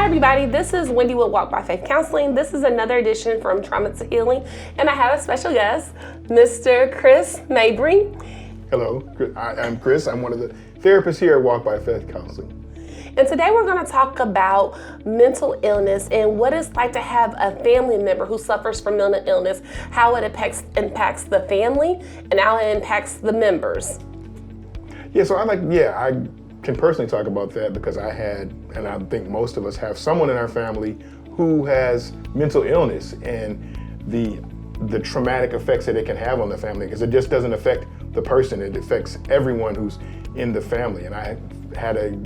everybody, this is Wendy with Walk by Faith Counseling. This is another edition from Trauma to Healing, and I have a special guest, Mr. Chris Mabry. Hello, I'm Chris. I'm one of the therapists here at Walk by Faith Counseling. And today we're going to talk about mental illness and what it's like to have a family member who suffers from mental illness, how it impacts the family, and how it impacts the members. Yeah, so I can personally talk about that because I had, and I think most of us have, someone in our family who has mental illness and the traumatic effects that it can have on the family, because it just doesn't affect the person, it affects everyone who's in the family. And I had a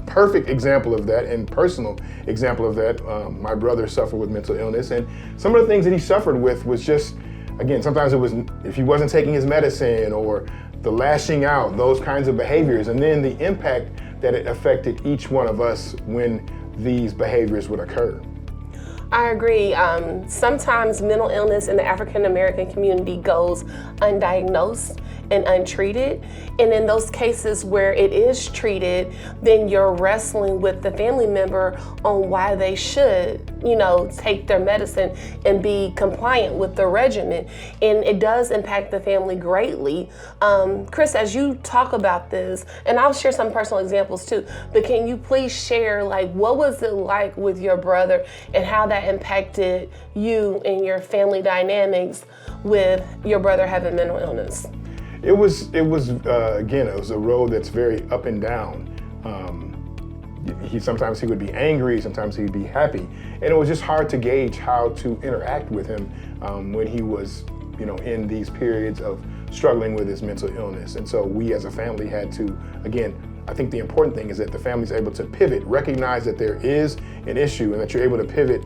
perfect example of that and personal example of that. My brother suffered with mental illness, and some of the things that he suffered with was just, again, sometimes it was if he wasn't taking his medicine or the lashing out, those kinds of behaviors, and then the impact that it affected each one of us when these behaviors would occur. I agree. Sometimes mental illness in the African American community goes undiagnosed and untreated. And in those cases where it is treated, then you're wrestling with the family member on why they should, take their medicine and be compliant with the regimen. And it does impact the family greatly. Chris, as you talk about this, and I'll share some personal examples too, but can you please share, what was it like with your brother and how that impacted you and your family dynamics with your brother having mental illness? It was again, it was a road that's very up and down. Sometimes he would be angry, sometimes he'd be happy, and it was just hard to gauge how to interact with him when he was, in these periods of struggling with his mental illness. And so we as a family had to, again, I think the important thing is that the family's able to pivot, recognize that there is an issue, and that you're able to pivot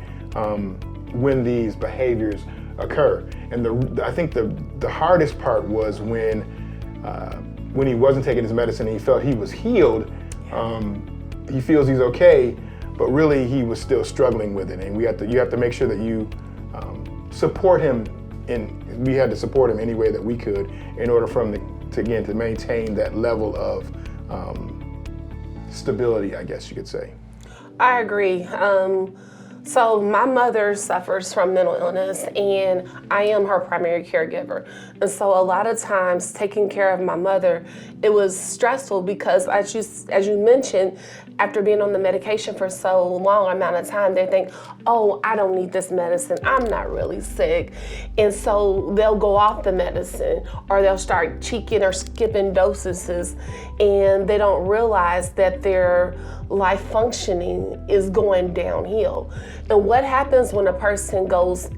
when these behaviors occur. And I think the hardest part was when he wasn't taking his medicine and he felt he was healed. He feels he's okay, but really he was still struggling with it. And you have to make sure that you support him, we had to support him any way that we could in order for him to maintain that level of stability, I guess you could say. I agree. So my mother suffers from mental illness, and I am her primary caregiver. And so a lot of times taking care of my mother, it was stressful because as you mentioned, after being on the medication for so long amount of time, they think, oh, I don't need this medicine, I'm not really sick. And so they'll go off the medicine, or they'll start cheeking or skipping dosages, and they don't realize that their life functioning is going downhill. And what happens when a person goes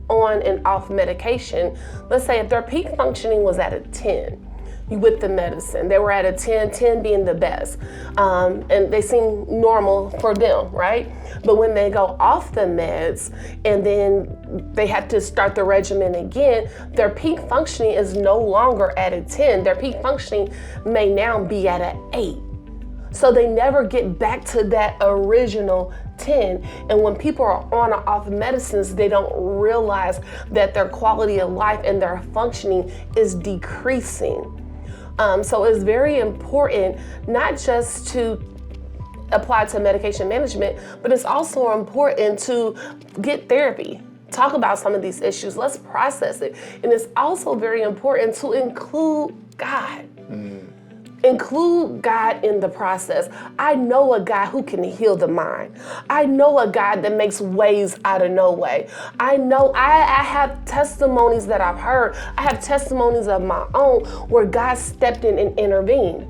on and off medication? Let's say if their peak functioning was at a 10 with the medicine, they were at a 10 being the best, and they seem normal for them, right? But when they go off the meds and then they have to start the regimen again, their peak functioning is no longer at a 10. Their peak functioning may now be at an 8. So they never get back to that original 10. And when people are on or off medicines, they don't realize that their quality of life and their functioning is decreasing. So it's very important not just to apply to medication management, but it's also important to get therapy. Talk about some of these issues. Let's process it. And it's also very important to include God. Include God in the process. I know a God who can heal the mind. I know a God that makes ways out of no way. I know I have testimonies that I've heard. I have testimonies of my own where God stepped in and intervened.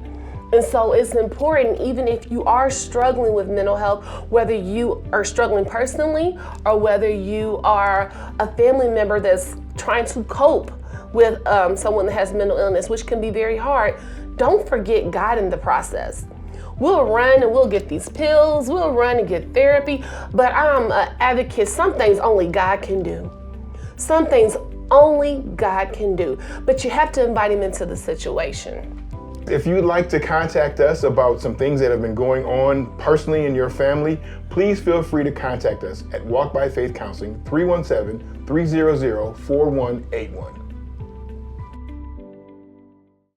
And so it's important, even if you are struggling with mental health, whether you are struggling personally or whether you are a family member that's trying to cope with someone that has mental illness, which can be very hard, don't forget God in the process. We'll run and we'll get these pills, we'll run and get therapy, but I'm an advocate. Some things only God can do. Some things only God can do, but you have to invite him into the situation. If you'd like to contact us about some things that have been going on personally in your family, please feel free to contact us at Walk by Faith Counseling, 317-300-4181.